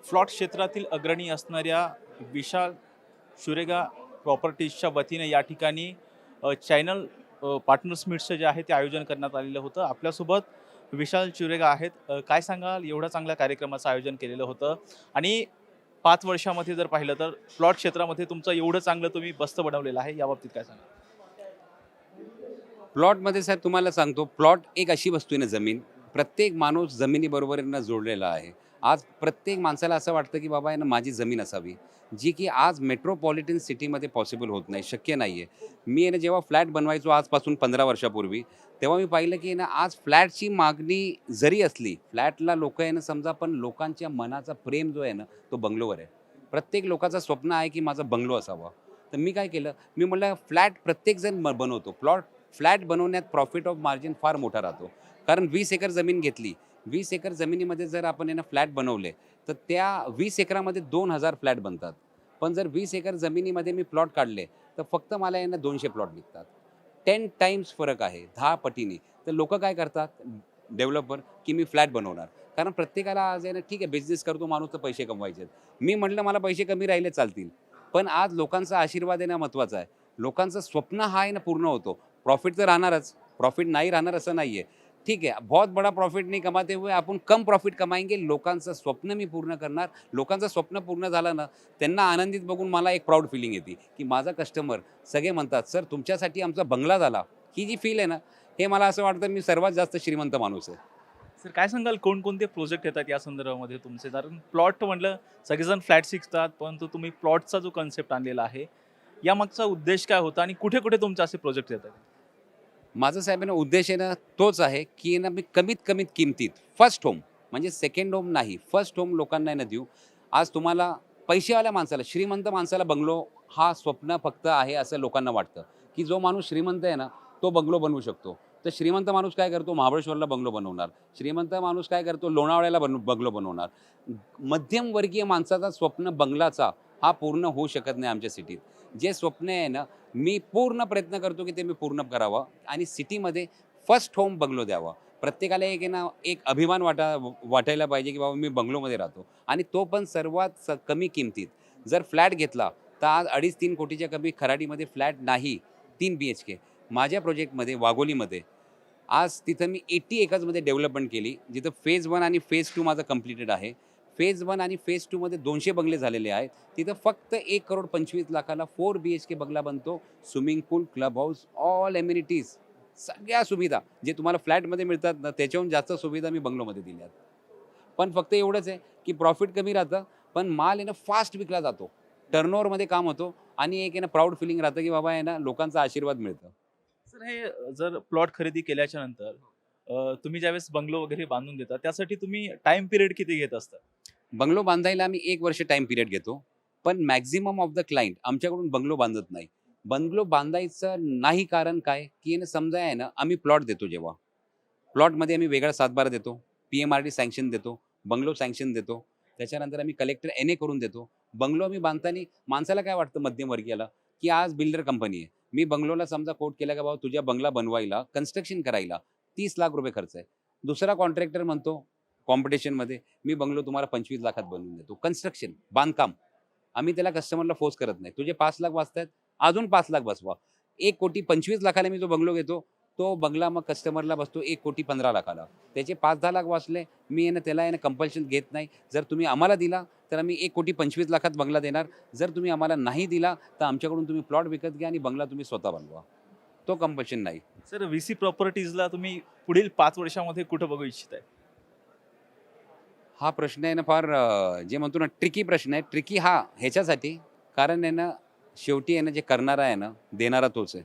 Plot क्षेत्रातील अग्रणी असणाऱ्या विशाल शुरेगा प्रॉपर्टीजच्या वतीने या ठिकाणी चॅनल पार्टनर्स मीट्सचं जे आहे ते आयोजन करण्यात आलेलं होतं. आपल्यासोबत विशाल शुरेगा आहेत. काय सांगाल, एवढ्या चांगल्या कार्यक्रमाचं आयोजन केलेलं होतं आणि 5 वर्षामध्ये जर पाहिलं तर प्लॉट क्षेत्रामध्ये तुमचं एवढं चांगलं तुम्ही बस्त बनवलेलं आहे, याबाबतीत काय सांगाल? प्लॉटमध्ये साहेब तुम्हाला सांगतो, प्लॉट एक अशी वस्तू आहे ना, जमीन. प्रत्येक माणूस जमिनीबरोबर आहे ना जोडलेला आहे. आज प्रत्येक माणसाला असं वाटतं की बाबा आहे ना माझी जमीन असावी, जी की आज मेट्रोपॉलिटन सिटीमध्ये पॉसिबल होत नाही, शक्य नाही आहे. मी आहे ना जेव्हा फ्लॅट बनवायचो आजपासून 15 वर्षापूर्वी, तेव्हा मी पाहिलं की आहे ना आज फ्लॅटची मागणी जरी असली, फ्लॅटला लोकं आहे ना समजा, पण लोकांच्या मनाचा प्रेम जो आहे ना तो बंगलोवर आहे. प्रत्येक लोकाचं स्वप्न आहे की माझा बंगलो असावा. तर मी काय केलं, मी म्हटलं फ्लॅट प्रत्येकजण बनवतो. फ्लॅट बनवण्यात प्रॉफिट ऑफ मार्जिन फार मोठा राहतो. कारण 20 एकर जमीन घेतली, 20 एकर जमिनीमध्ये जर आपण आहे ना फ्लॅट बनवले, तर त्या 20 एकरामध्ये 2,000 फ्लॅट बनतात. पण जर 20 एकर जमिनीमध्ये मी प्लॉट काढले, तर फक्त मला आहे ना 200 प्लॉट निघतात. 10 टाइम्स फरक आहे, 10 पटीने. तर लोकं काय करतात, डेव्हलपर, की मी फ्लॅट बनवणार. कारण प्रत्येकाला आज आहे ना, ठीक आहे बिझनेस करतो माणूस तर पैसे कमवायचे आहेत. मी म्हटलं मला पैसे कमी राहिले चालतील. पण आज लोकांचा आशीर्वाद येणं महत्त्वाचा आहे. लोकांचं स्वप्न हा आहे ना पूर्ण होतो. प्रॉफिट तर राहणारच, प्रॉफिट नाही राहणार असं नाही आहे. ठीक है, बहुत बड़ा प्रॉफिट नहीं कमाते हुए आपण कम प्रॉफिट कमाएंगे. लोकांचं स्वप्न मी पूर्ण करणार. लोकांचं स्वप्न पूर्ण झालं ना, त्यांना आनंदित बघून मला एक प्राऊड फीलिंग येते, की माझा कस्टमर सगळे म्हणतात, "सर तुमच्यासाठी आमचा बंगला झाला." ही जी फील आहे ना, हे मला असं वाटतं मी सर्वात जास्त श्रीमंत माणूस आहे. सर, काय सांगाल, कोणकोणते प्रोजेक्ट येतात या संदर्भामध्ये तुमचे? कारण प्लॉट म्हटलं, सगळेजण फ्लॅट शिकतात, परंतु तुम्ही प्लॉटचा जो कन्सेप्ट आणलेला आहे, यामागचा उद्देश काय होता आणि कुठे-कुठे तुमचे असे प्रोजेक्ट येतात? माझं साहेब आहे ना उद्देश आहे ना तोच आहे, की आहे ना मी कमीत कमीत किमतीत फर्स्ट होम, म्हणजे सेकंड होम नाही, फर्स्ट होम लोकांना आहे ना देऊ. आज तुम्हाला पैसेवाल्या माणसाला, श्रीमंत माणसाला बंगलो हा स्वप्न फक्त आहे असं लोकांना वाटतं, की जो माणूस श्रीमंत आहे ना तो बंगलो बनवू शकतो. तर श्रीमंत माणूस काय करतो, महाबळेश्वरला बंगलो बनवणार. श्रीमंत माणूस काय करतो, लोणावळ्याला बंगलो बनवणार. मध्यमवर्गीय माणसाचा स्वप्न बंगलाचा हा पूर्ण होऊ शकत नाही आमच्या सिटीत. जे स्वप्न आहे ना, मी पूर्ण प्रयत्न करतो की ते मी पूर्ण करावं आणि सिटीमध्ये फर्स्ट होम बंगलो द्यावा. प्रत्येकाला एक आहे ना, एक अभिमान वाटायला पाहिजे की बाबा मी बंगलोमध्ये राहतो आणि तो पण सर्वात कमी किमतीत. जर फ्लॅट घेतला तर आज 2.5-3 कोटीच्या कमी खराडीमध्ये फ्लॅट नाही, 3 BHK. माझ्या प्रोजेक्टमध्ये वाघोलीमध्ये आज तिथं मी 80 एकर्समध्ये डेव्हलपमेंट केली, जिथं फेज 1 आणि फेज 2 माझं कंप्लीटेड आहे. फेज 1 आणि फेज 2 मध्ये 200 बंगले झालेले आहेत. तिथं फक्त 1,25,00,000ला 4 BHK बंगला बनतो. स्विमिंग पूल, क्लब हाऊस, ऑल एम्युनिटीज, सगळ्या सुविधा जे तुम्हाला फ्लॅटमध्ये मिळतात ना, त्याच्याहून जास्त सुविधा मी बंगलोमध्ये दिल्या आहेत. पण फक्त एवढंच आहे, की प्रॉफिट कमी राहतं, पण माल आहे ना फास्ट विकला जातो. टर्नओव्हरमध्ये काम होतो आणि एक आहे ना प्राउड फीलिंग राहतं, की बाबा आहे ना लोकांचा आशीर्वाद मिळतो. सर, हे जर प्लॉट खरेदी केल्याच्या नंतर तुम्ही ज्यावेळेस बंगलो वगैरे बांधून देता, त्यासाठी तुम्ही टाईम पिरियड किती घेत असता? बंगलो बांधायला आम्ही 1 वर्ष टाईम पिरियड घेतो. पण मॅक्सिमम ऑफ द क्लायंट आमच्याकडून बंगलो बांधत नाही. बंगलो बांधायचं नाही कारण काय, की आहे ना समजा आहे ना आम्ही प्लॉट देतो जेव्हा, प्लॉटमध्ये आम्ही वेगळा 7/12 देतो, PMRD सँक्शन देतो, बंगलो सँक्शन देतो. त्याच्यानंतर आम्ही कलेक्टर NA करून देतो. बंगलो आम्ही बांधताना माणसाला काय वाटतं मध्यमवर्गीयाला, की आज बिल्डर कंपनी आहे. मी बंगलोला समजा कोट केला की बाबा तुझ्या बंगला बनवायला, कन्स्ट्रक्शन करायला ₹30,00,000 खर्च आहे. दुसरा कॉन्ट्रॅक्टर म्हणतो कॉम्पिटिशनमध्ये, मी बंगलो तुम्हाला 25,00,000त बनवून देतो. कन्स्ट्रक्शन, बांधकाम. आम्ही त्याला कस्टमरला फोर्स करत नाही. तुझे 5,00,000 वाचतायत, अजून 5,00,000 बसवा. 1,25,00,000ला मी जो बंगलो घेतो, तो बंगला मग कस्टमरला बसतो 1,15,00,000ला. त्याचे 5-10 लाख वाचले. मी आहे ना त्याला आहे ना कंपल्शन घेत नाही. जर तुम्ही आम्हाला दिला, तर आम्ही 1,25,00,000त बंगला देणार. जर तुम्ही आम्हाला नाही दिला, तर आमच्याकडून तुम्ही प्लॉट विकत घ्या आणि बंगला तुम्ही स्वतः बनवा. तो कंपल्शन नाही. सर, व्हीसी प्रॉपर्टीजला तुम्ही पुढील 5 वर्षामध्ये कुठं बघू इच्छिताय? हा प्रश्न आहे ना फार जे म्हणतो ना ट्रिकी प्रश्न आहे. ट्रिकी हा ह्याच्यासाठी कारण आहे ना शेवटी आहे ना जे करणारा आहे ना, देणारा तोच आहे.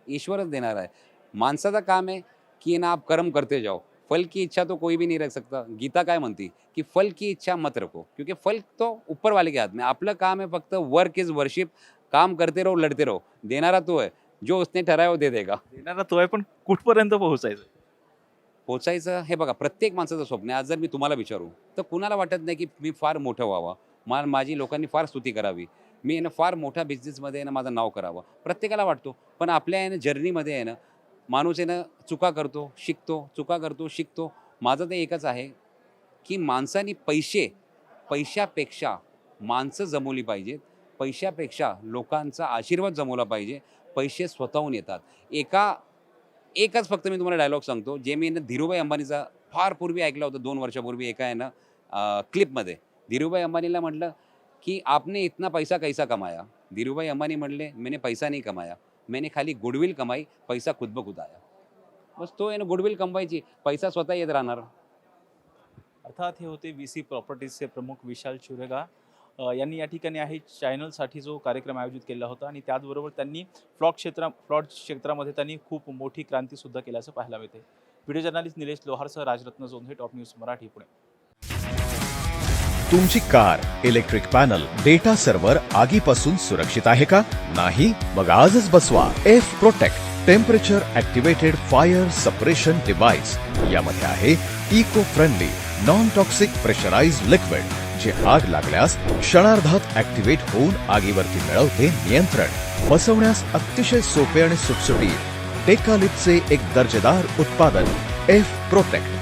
ईश्वरच देणारा आहे. माणसाचं काम आहे की ना आप कर्म करते जाओ. फल की इच्छा तो कोई भी नहीं रख सकता. गीता काय म्हणते, की फल की इच्छा मत रखो. क्योंकि फल तो ऊपर वाले के हाथ में. आपलं काम आहे फक्त वर्क इज वर्शिप. काम करते रहो, लढते रहो. देणारा तो आहे. जो उसने ठराया वो दे देगा. देणारा तो आहे, पण कुठपर्यंत पोहोचायचं? पोचायचं हे बघा प्रत्येक माणसाचं स्वप्न आहे. आज जर मी तुम्हाला विचारू, तर कुणाला वाटत नाही की मी फार मोठं व्हावं, माझी लोकांनी फार स्तुती करावी, मी आहे ना फार मोठ्या बिझनेसमध्ये आहे ना माझं नाव करावं, प्रत्येकाला वाटतो. पण आपल्या आहे ना जर्नीमध्ये आहे ना माणूस आहे ना चुका करतो, शिकतो, चुका करतो, शिकतो. माझं ते एकच आहे की माणसाने पैसे पैशापेक्षा माणसं जमवली पाहिजेत, पैशापेक्षा लोकांचा आशीर्वाद जमवला पाहिजे. पैसे स्वतःहून येतात. एकच फक्त मी तुम्हाला डायलॉग सांगतो, जे मी धीरूभाई अंबानीचा फार पूर्वी ऐकलं होतं, 2 वर्षापूर्वी एका आहे ना क्लिपमध्ये. धीरूभाई अंबानीला म्हटलं की आपने इतना पैसा कैसा कमाया? धीरूभाई अंबानी म्हणले, मैंने पैसा नहीं कमाया, मैंने खाली गुडविल कमाई, पैसा खुद ब खुद आया. बस तो आहे ना, गुडविल कमवायची, पैसा स्वतः येत राहणार. अर्थात हे होते VC प्रॉपर्टीजचे प्रमुख विशाल शुरेगा यांनी या ठिकाणी आहे चॅनलसाठी जो कार्यक्रम आयोजित केला होता आणि त्याचबरोबर त्यांनी प्लॉट क्षेत्रामध्ये त्यांनी खूप मोठी क्रांतीसुद्धा केल्याचं पाहायला मिळते. व्हिडिओ जर्नलिस्ट निलेश लोहारसह राजरत्न जोंधे, टॉप न्यूज मराठी, पुणे. तुमची car, electric panel, data server आगीपासून सुरक्षित आहे का? नाही? मग आजच बसवा F protect temperature activated fire suppression device. यामध्ये आहे eco friendly non toxic pressurised liquid, जे आग लागल्यास क्षणार्धात ॲक्टिवेट होऊन आगीवरती मिळवते नियंत्रण. बसवण्यास अतिशय सोपे आणि सुटसुटीत. टेकालिपचे एक दर्जेदार उत्पादन एफ प्रोटेक्ट.